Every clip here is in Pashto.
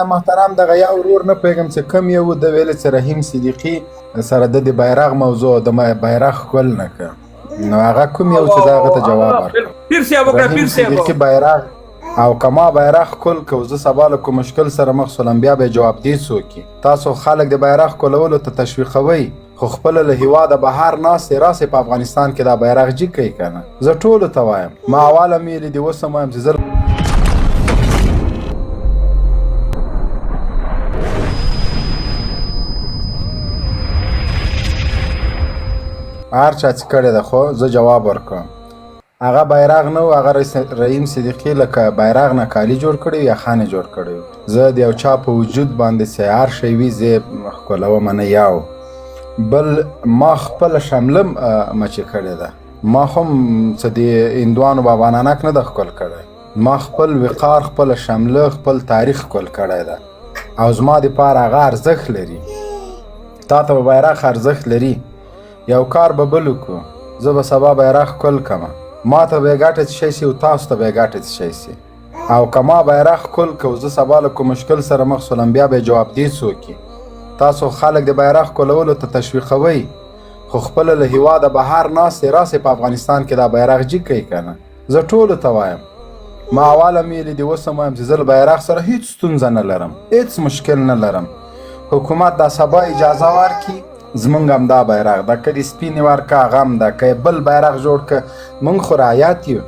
محترم دغه یو ورور نه پوهېږم چې کوم یو د ویلې چې رحیم صدیقي سره د بیرغ موضوع د بیرغ ښکل نه کړ نو هغه کوم یو چې هغه ته جواب ورکړ پیر صاحب وکړه پیر صاحب بیرغ او کما بیرغ ښکل کو زه سبا له کوم مشکل سره مخ شولم بیا به جواب دی څوک تاسو خلک د بیرغ ښکلولو ته تشویقوي خو خپل له هیواده بهر ناستې راسې په افغانستان کې دا بیرغ جګ کوي که نه زه ټولو ته وایم ما اوله مې لیدي اوس هم وایم چې زه هر چا چې کړې ده خو زه جواب ورکوم هغه بیرغ نه و هغه رحیم صدیقي لکه بیرغ نه کالي جوړ کړی یا خانې جوړ کړی زه د یو چا په وجود باندې چې هر شی وي زه یې ښکلوم نه یو بل ما خپله شمله مچې کړې ده ما هم څه د هندوانو بابا نانک نه ده ښکل کړی ما خپل وقار خپله شمله خپل تاریخ ښکل کړی ده او زما دپاره هغه ارزښت لري تا ته به بیرغ ارزښت لري یو کار به بل وکړو زه به سبا بیرغ ښکل کړم ما ته به یې ګټه څه شي او تاسو ته به یې ګټه څه شي او که ما بیرغ ښکل کړو زه سبا له کوم مشکل سره مخ شولم بیا به یې جوابدید څوک تاسو خلک د بیرغ ښکلولو ته تشویقوي خو خپله له هیواده بهر ناستې راسې په افغانستان کې دا بیرغ جګ کوي که نه زه ټولو ته وایم ما اوله مې لیدي اوس هم وایم چې زه له بیرغ سره هېڅ ستونزه نه لرم هېڅ مشکل نه لرم حکومت دا سبا اجازه ورکړي زمونږ هم دا بیرغ ده که دې سپینې ورکړه هغه هم ده که یې بل بیرغ جوړ کړه موږ خو رعیت یو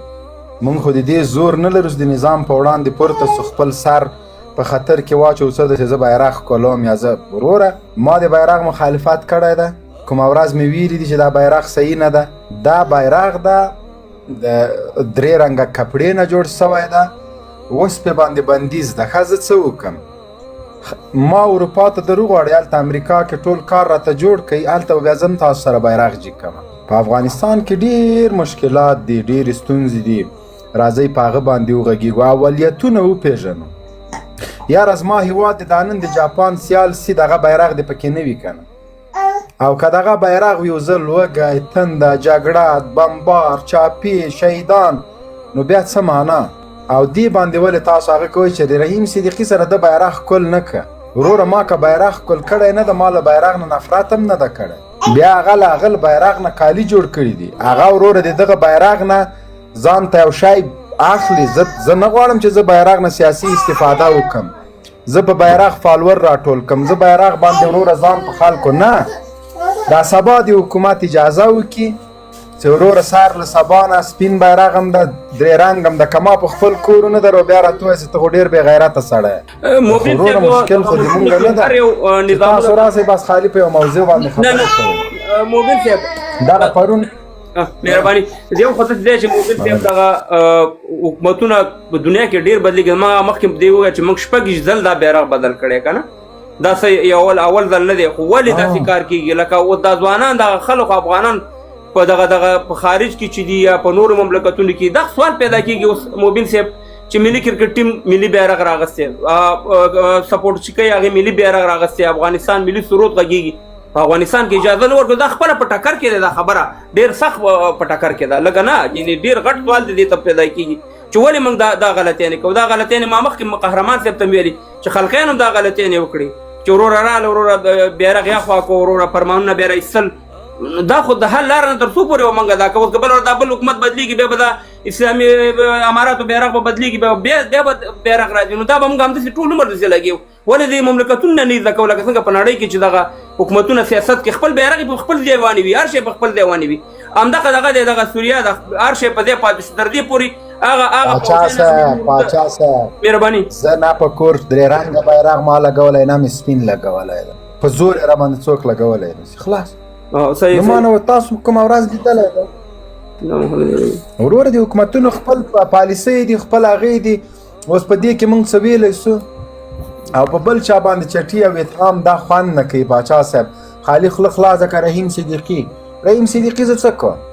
موږ خو د دې زور نه لرو چې د نظام په وړاندې پورته سو خپل سر په خطر کې واچو څه ده چې زه بیرغ ښکلوم یا زه وروره ما د بیرغ مخالفت کړی ده کومه ورځ مې ویلي دي چې دا بیرغ صحیح نه ده دا بیرغ ده د درې رنګه کپړې نه جوړ سوی ده اوس پې باندې بندیز ده ښه زه څه وکړم ما اروپا ته دروغ غواړي هلته امریکا کې ټول کار راته جوړ کوي هلته به بیا زه هم تاسو سره بیرغ جګ کړم په افغانستان کې ډېر مشکلات دي ډېرې ستونزې دي راځئ په هغه باندې وغږیږو اوليتونه وپېژنو یاره زما هېواد د دا نن د جاپان سیال سي دغه بیرغ دې پکې نه وي که نه او که دغه بیرغ وي یو ځل وږی تنده جګړه بمبار چاپي شهیدان نو بیا څه معنا او دې باندې ولې تاسو هغه کوئ چې د رحیم صدیقي سره د بیرغ ښکل نه که وروره ما که بیرغ ښکل کړی نه ده ما له بیرغ نه نفرت هم نه ده کړی بیا هغه له هغه بیرغ نه کالي جوړ کړي دي هغه وروره د دغه بیرغ نه ځان ته یو شی اخلي زه نه غواړم چې زه بیرغ نه سیاسي استفاده وکړم زه په بیرغ فالور راټول کړم زه بیرغ باندې وروره ځان په خلکو نه دا سبا د حکومت اجازه وکړي چې وروره سهار له سبا نه سپین بیرغ هم ده درې رنګ هم ده که ما په خپل کور ونه در بیا راته ووایې چې ته خو ډېر بې غیرته سړی وروره مشکل خو زمونږ نه ده چې تاسو راسئ بس خالي په یو موضوع باندې خبرې کوئ موبیل صاحب دغه پرون مهرباني زه هم خصوص دی چې موبیل صاحب دغه حکومتونه په دنیا کې ډېر بدلېږي ما مخکې دې وویل چې موږ شپږ ځل دا بیرغ بدل کړی که نه دا اول ځل نه دی خو ولې داسې کار کېږي لکه اوس دا ځوانان دغه خلک افغانان په دغه په خارج کې چې دي یا په نورو مملکتونو کې دا سوال پیدا کېږي اوس موبیل صاحب چې ملي کرکټ ټیم ملي بیرغ راغستی سپورټ چې کوي هغې ملي بیرغ راغستی افغانستان ملي سرود غږېږي په افغانستان کې اجازه نه ورکړو دا خپله په ټکر کې ده دا خبره ډېر سخت په ټکر کې ده لږه نه یعنې ډېر غټ سوال د دې ته پیدا کېږي چې ولې موږ دا غلطیانې کوو دا غلطیانې ما مخکې قهرمان صاحب ته مې ویلي چې خلقیان هم دا غلطیانې وکړي چې وروره راغله وروره بیرغ یا خوا کړو وروره فرمانونه بیا راایستل دا خو د حل لاره نه تر څو پورې به موږ دا کوو که بل دا بل حکومت بدلېږي بیا به دا اسلامي اماراتو بیرغ به بدلېږي بیا به بیرغ راځي نو دا به موږ همداسې ټول عمر داسې لګېو ولې دې مملکتونه نه زده کوو لکه څنګه په نړۍ کې چې دغه حکومتونه سیاست کې خپل بیرغ په خپل ځای باندې وي هر شی په خپل ځای باندې وي همدغه دغه دی دغه سوریه د هر شی په ځای پاتې شو تر دې پورې پاچا صاحب مهرباني زه نه په کور درې رنګه بیرغ ما لګولی نه مې سپین لګولی ده په زور یې راباندې څوک لګولی نشي خلاص نو ما نه تاسو کومه ورځ لیدلی ده وروره د حکومتونو خپل پالیسۍ دي خپل هغې دي اوس په دې کې موږ څه ویلی سو او په بل چا باندې چټي او اتهام دا خوند نه کوي باچا صاحب خالي خوله خلاصه که رحیم صدیقي زه څه کوم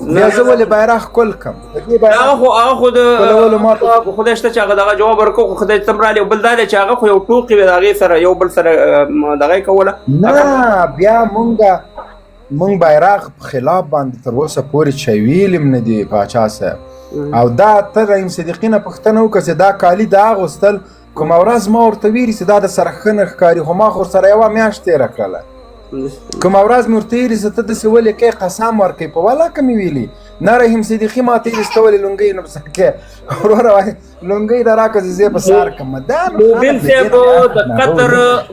بیا زه ولې بیرغ ښکل کړم هغه خو د خدای شته چې هغه دغه جواب ورکړو خو خدای څه رالی بل دا دی چې هغه خو یو ټوقې وې د هغې سره یو بل سره دغه یې کوله نه بیا مونږ بیرغ په خلاف باندې تر اوسه پورې چا ویلي هم نه دي پاچا صاحب او دا ته رحیم صدیقي نه پوښتنه وکړه چې دا کالي د اغوستل کومه ورځ ما ورته ویلي چې دا د سره ښه نه ښکاري خو ما خو ورسره یوه میاشت تېره کړله کومه ورځ مې ورته ویلي چې ته داسې ولې کوې قسم ورکوې په ولاکه مې ویلي نه رحیم صدیقي ما ته ویلي چې ته ولې لونګۍ نه په سر کې وروره وایي لونګۍ نه راکړه چې زه یې په سر کړم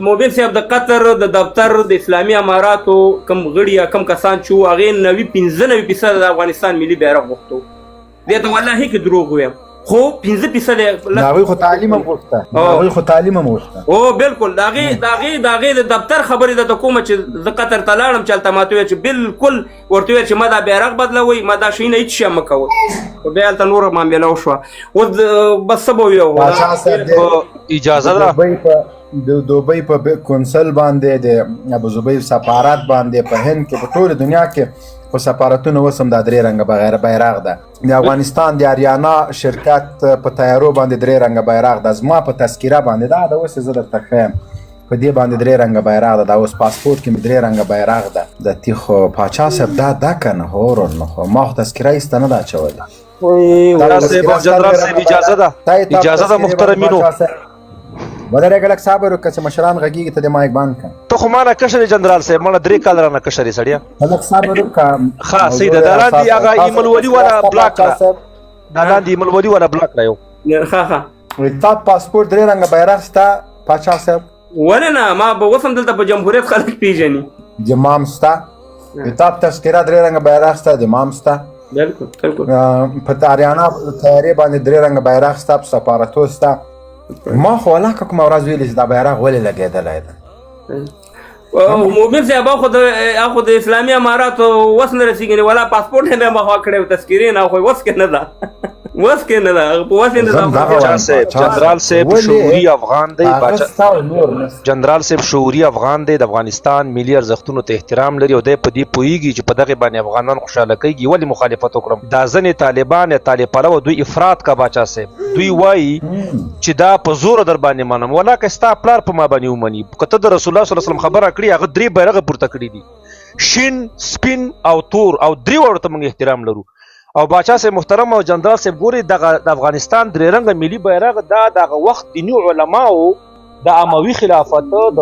موبین صاحب د قطر د دفتر د اسلامي اماراتو کم غړي یا کم کسان چې وو هغې 95% د افغانستان ملي بیرغ غوښتو دې ته والله کې دروغ ویم خو 5% هغوی خو تعلیم هم غوښته او بالکل د هغې د دفتر خبرې درته کومه چې زه قطر ته لاړم چې هلته ماته ویل چې بالکل ورته ویل چې ما دا بیرغ بدلوئ ما دا شیونه هېڅ شی مه کوئ خو بیا هلته نوره معامله وشوه اوس بس څه به ویو اجازه ده د دوبۍ په کونسل باندې د ابوظبي سفارت باندې په هند کې په ټوله دنیا کې خو سفارتونه اوس هم دا 3 رنګه بیرغ ده د افغانستان د اریانا شرکت په تیارو باندې 3 رنګه بیرغ ده زما په تذکیره باندې دا اوس زه درته ښیم په دې باندې 3 رنګه بیرغ ده دا اوس پاسپورت کې مې 3 رنګه بیرغ ده د تیخو پاچا صاحب دا که نه هورو نه خو ما خو تذکیره ایسته نه ده اچولې جنرال صاحب اجازه ده محترمینو ودرېږه لږ صبر وکړه چې مشران غږېږي ته دې مایک بند کړه ته خو ما نه کشر یې جنرال صاحب ما نه 3 کال رانه کشر یې سړیه لږ صبر وکړه ښه صحیح ده دا لاندې هغه ایمل ولي والا بلاک کړه دا لاندې ایمل ولي والا بلاک کړه یو تا پاسپورت 3 رنګه بیرغ شته پاچا صاحب ولې نه ما به اوس هم دلته په جمهوریت خلک پیژني جمام شته تا تذکره 3 رنګه بیرغ شته جمام شته بالکل په اریانا طیارې باندې 3 رنګه بیرغ شته په سفارتو شته ما خو ولاکه کومه ورځ ویلې چې دا بیرغ ولې لګېدلی ده مومن صاحب خو د اسلامي اماراتو وس نه رسېږي ولا پاسپورټ یې بیا مخوا کړی و تذکیرې نه خو وس کې نه ده جنرال صاحب شعوري افغان دی جنرال صاحب شعوري افغان دی د افغانستان ملي ارزښتونو ته احترام لري او دی په دې پوهیږي چې په دغه باندې افغانان خوشاله کیږي ولې مخالفت وکړم دا ځنې طالبان یا طالب پلوه دوی افراط کا باچا صاحب دوی وایي چې دا په زور در باندې منم ولاکه ستا پلار په ما باندې ومني که ته د رسول الله صلی الله علیه وسلم خبره کړې هغه 3 بیرغه پورته کړي دي شین سپین او تور او 3 ورته موږ احترام لرو او باچا صاحب محترم او جنرال صاحب ګوري د افغانستان 3 رنګه ملي بیرغ دا دغه وخت دیني علماو د اموي خلافت د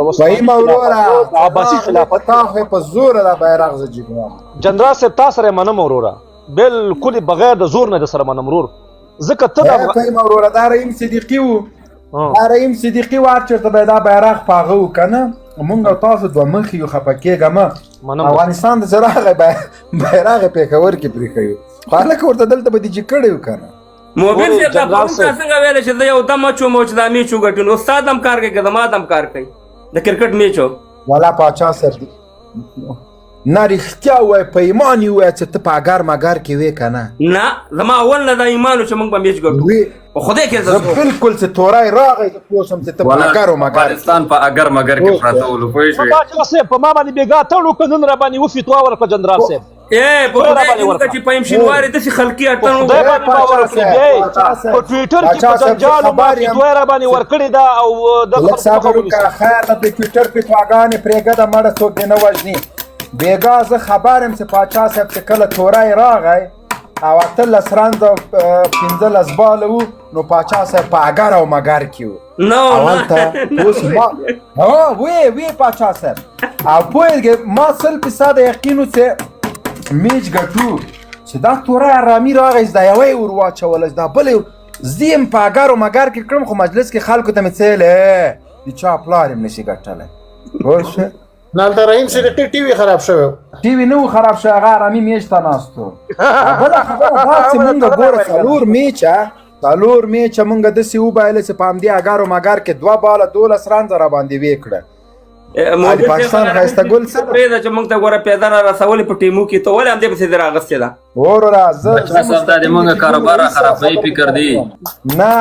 عباسي خلافت په زور د بیرغ زجیګو جنرال صاحب تاسو سره منم وروره بالکل بغیر د زور نه د سره منم ورور ځکه ته د وروره دا رحیم صدیقي وو رحیم صدیقي وار چېرته به دا بیرغ پاغه وکنه مونږ او تاسو دوه مخې یو خفه کېږه مه افغانستان د زه راغی بیرغ یې پېښور کې پرېښی خو هلکه ورته دلته به دې چې کړی و که نه موبین صاحب دا پرون تا څنګه ویلی چې زه یو دم اچوم او چې دا میچ وګټو نو ستا دم کار کوي که زما دم کار کوي د کرکټ میچ و والا پاچا صاحب نه رښتیا ووایه په ایمان یې ووایه چې ته په اګر مګر کې وې که نه نه زما اول نه دا ایمان و چې موږ به میچ ګټو په خدای کې زه بالکل چې توری راغی زه پوه شم چې ته په اګر و مګر افغانستان په اګر مګر کې پراته ولو پوه شوې پاچا صاحب په ما باندې بېګا تړ وکړه نن را باندې وفتوا ورکړه جنرال صاحب په خدای کې وکړه چې په شینوارې داسې خلقي اټن خدای باندې باور وکړي په ټویټر کې په جنجالو باندې فتوا را باندې ورکړې ده او د لږ صبر وکړه خیر ده په ټویټر فتواګانې پرېږده مړه څوک دې نه وژني بېګا زه خبر یم چې پاچا صاحب چې کله توری راغی او 18 رنځه 15 باله وو نو پاچا صاحب په اګر او مګر کې وو هلته اوس ما وی پاچا صاحب او پوهېږې ما 100% یقین و چې میچ ګټو چې دا توری ارامي راغی چې دا یوه یې ور واچوله چې دا بله زه یم په اګر او مګر کې کړم خو مجلس کې خلکو ته مې څیلې د چا پلار یم نشي ګټلی پوه شوې نالته رحیم صدیقي ټي وي خراب شوی ټي وي نه و خراب شوی هغه ارامي میچ ته ناست و بله خبره دا چې مونږ ګوره څلور میچه مونږ داسې وبایله چې په همدې اګر و مګر کې 2 باله 12 رنځه را باندې ویې کړه پاکستان ښایسته ګل څه پرېږده چې موږ ته ګوره پیدا را رسولې په ټیمو کې ته ولې همدې پسې دې راغستې ده وروره دا د مونږ کاروبار خرابوي فکر دی نه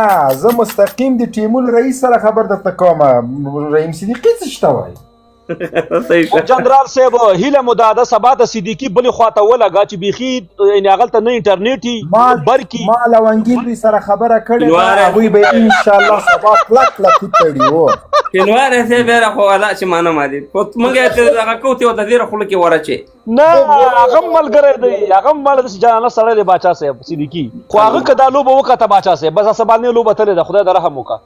زه مستقیم د ټیمونو رئیس سره خبر درته کوم رحیم صدیقي څه شته وایي جنرال صاحب هیله مو دا د سبا د صدیقي بلې خواته ولګه چې بیخي یعنې هغلته نه انټرنیټ وي برکي ما لونګي دوی سره خبره کړې ده هغوی به انشاءالله سبا کلک وتړي وو شینواری صاحب یاره خو الله چې معلومه دي موږ یې هغه کوو چې ورته ډېره خوله کې ورچې نه هغه هم ملګری دی هغه هم ماله داسې جانانه سړی دی باچا صاحب صدیقي خو هغه که دا لوبه وکړه باچا صاحب بس سبا نه لوبه تلې ده خدای د رحم وکړه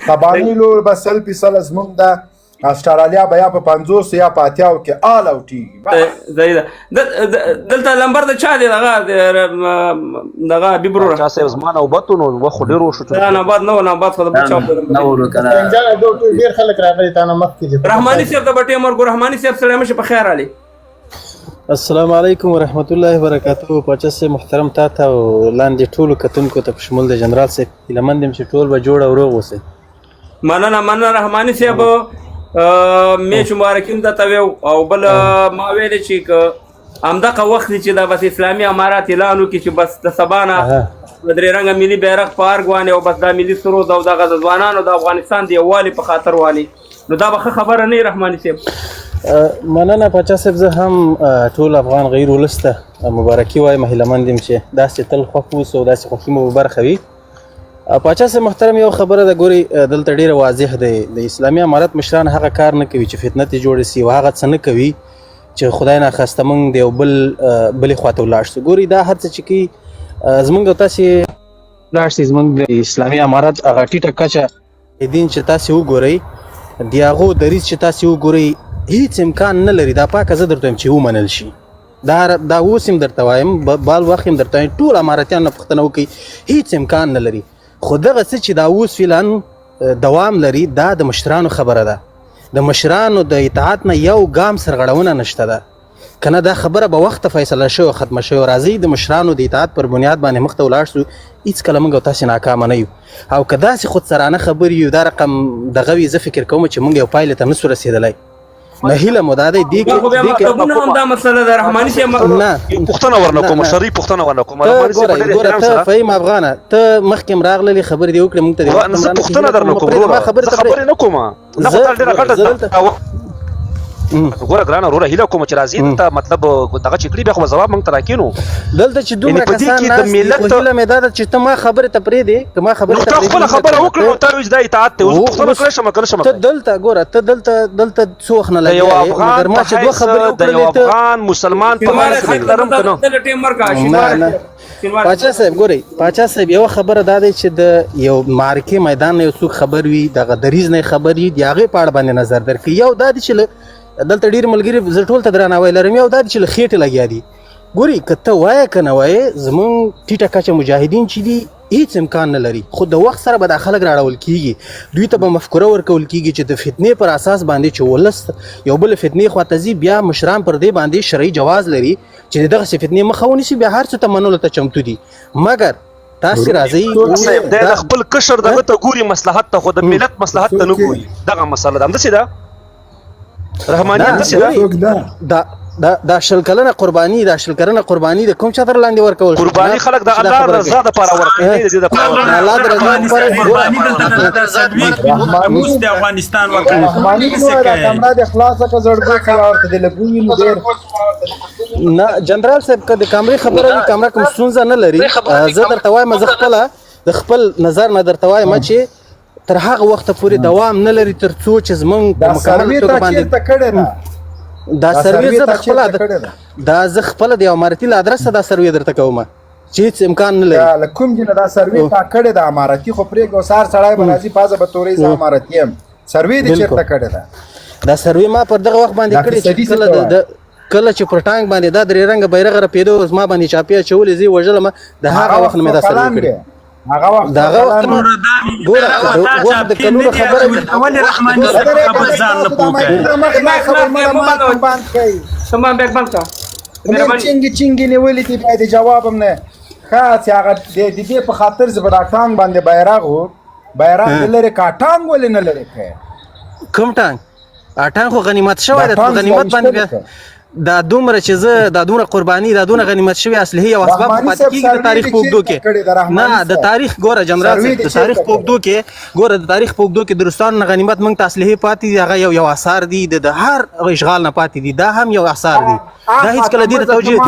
تبانی لور به 100% زمونږ ده استرالیا به یا په 50 یا په 80 کې آل اوټیږي صحیح ده دلته لمبر د چا دی دغه بیبرو چا صاحب زما نوبت نو وخت ډېر وشو نوبت نه و نوبت خو د بچاو نه ورو کنه ډېر خلک راغلي تا نه مخکې دي رحماني صاحب د بټې مرګ رحماني صاحب سره مشه په خیر علي السلام علیکم ورحمت الله وبرکاتہ پاچا سے محترم تا ته لاندې ټولو کتونکو ته په شمول د جنرال صاحب هیله مند یم چې ټول به جوړ او روغ اوسئ مننه رحماني صاحب میچ مبارکیم ته ویو او بل ما ویل چې همدغه وخت چې دا بس اسلامي امارات اعلان وکړي چې بس د سبا نه درې رنګه ملي بیرغ په ارګوانې او بس دا ملي سرود او دغه د ځوانانو د افغانستان د یووالي په خاطر والي نو دا به ښه خبره نه وي رحماني صاحب مننه پاچا صاحب زه هم ټول افغان غیر ولس ته مبارکي وایم هیله مند یم چې داسې تل خوښ اوسو او داسې خوښي مو برخه وي پاچا صاحب محترم یو خبره ده ګوري دلته ډیره واضح دی د اسلامي امارت مشران هغه کار نه کوي چې فتنه ته جوړ شي او هغه څه نه کوي چې خدای ناخواسته موږ د یو بلې خواته ولاړ شو ګوري دا هر څه چې کوي زموږ او تاسې ولاړ شي زموږ د اسلامي امارت هغه ټیټه کچه دین چې تاسې وګورئ د هغو دریځ چې تاسې وګورئ هیڅ امکان نه لري دا پاکه زه درته وایم چې ومنل شي دا اوس هم درته وایم بال وخت هم درته وایم ټول اماراتیان نه پوښتنه وکړئ هیڅ امکان نه لري خو دغه څه چې دا اوس فعلا دوام لري دا د مشرانو خبره ده د مشرانو د اطاعت نه یو ګام سرغړونه نشته ده کنه دا خبره به وخت فیصله شوی او ختمه شوی راځي د مشرانو د اطاعت پر بنیاد باندې مخ ته ولاړ شو هیڅکله موږ او تاسې ناکامه نه یو او که داسې خودسرانه خبرې یو دا رقم دغه وي زه فکر کوم چې موږ یو پایلې ته نسو رسېدلی نه هیله مو دا دی دې مکتبونه هم دا مسله ده رحماني صاحب نه پوښتنه ورنه کوم شرعي پوښتنه ورنه کوم ګوره ته فهیم افغانه ته مخکې هم راغللې خبرې دې وکړې موږ ته زه پوښتنه درنه کوم وروره زه خبرې نه کوم نه خو تا ډېره غټه ګوره ګرانه وروره هیله کوم چې راځي دلته مطلب دغه چې کړي بیا خو ځواب موږ ته راکینو دلته چې دومره کسان ناست دي خو هیله مې دا ده چې ته ما خبرې ته پرېږدې که ما خبرې ته ته خپله خبره وکړې نو تا وایي چې دا اطاعت دی اوس پوښتنه کړی شم که نه شم ته دلته ګوره ته دلته څه وخت نه لګیا یې مګر ما چې دوه خبرې د یو افغان مسلمان په باندې حق لرم که نه پاچا صاحب ګورئ پاچا صاحب یوه خبره دا دی چې د یو معرکې میدان نه یو څوک خبر وي دغه دریځ نه خبر وي د هغې په اړه باندې نظر درکړي یو دا دی چې دلته ډېر ملګري زه ټول ته درناوی لرم یو دا دی چې له خېټې لګیا دي ګوري که ته وایې که نه وایې زمونږ ټیټه کچه مجاهدین چې دي هیڅ امکان نه لري خو د وخت سره به دا خلک راړول کېږي دوی ته به مفکوره ورکول کېږي چې د فتنې پر اساس باندې چې ولس یو بل فتنې خواته ځي بیا مشران پر دې باندې شرعي جواز لري چې دغسې فتنې مخه ونیسي بیا هر څه ته منلو ته چمتو دي مګر تاسې راځئ د خپل کشر دغه ته ګوري مصلحت ته خو د ملت مصلحت ته نه ګوري دغه مسله ده همداسې ده رحماني همداسې ده دا شل کلنه قرباني د کوم چا تر لاندې ورکول قرباني خلک د الله رضا دپاره ورکوي نه د دې دپاره الله د رضا قرباني دلته د زدوی اوس د افغانستان وکړي رحماني نو دا کمره د خلاصه که زړګو کړه ورته د لګوي نو ډېر نه جنرال صاحب که د کامرې خبره وي کامره کوم ستونزه نه لري زه درته وایم زه خپله د خپل نظر نه درته وایم چې تر هغه وخته پورې دوام نه لري تر څو چې زمونږ په مکمل توګه باندې دا سروې زه خپله زه خپله د یو امارتي له ادرسه دا سروې درته کوم چې هېڅ امکان نه لري له کوم دي نه دا سروې تا کړې ده امارتي خو پرېږده سهار سړی به راځي پازه به تورې زه امارتي یم سروې دې چېرته کړې ده دا سروې ما پر دغه وخت باندې کړې چې کله چې پر ټانک باندې دا درې رنګه بیرغ رپېده زما باندې چاپې اچولې زه یې وژلم د هغه وخت نه مې دا سروې کړې هغه وخت ګوره د کلونو خبره ولې رحماني خبر ځان نه پوکړي سمان بیگ بند کا چنګي نیولې دي باید جواب هم نه خاص هغه د دې په خاطر زبر ټانګ باندې بیرغ لري کا ټانګ ولې نه لري کوم ټانګ ټانګ خو غنیمت شوی ده غنیمت باندې دا دومره چې زه دا دومره قرباني دا دونه غنیمت شوی اصلي او اسباب پاتې کېږي د تاریخ په اوږدو کې نه د تاریخ ګوره جنرال صاحب د تاریخ په اوږدو کې د روسانو نه غنیمت موږ ته اصلي پاتې دي هغه یو اثار دي د هر اشغال نه پاتې دي دا هم یو اثار دي دا هیڅکله دې ته توجیه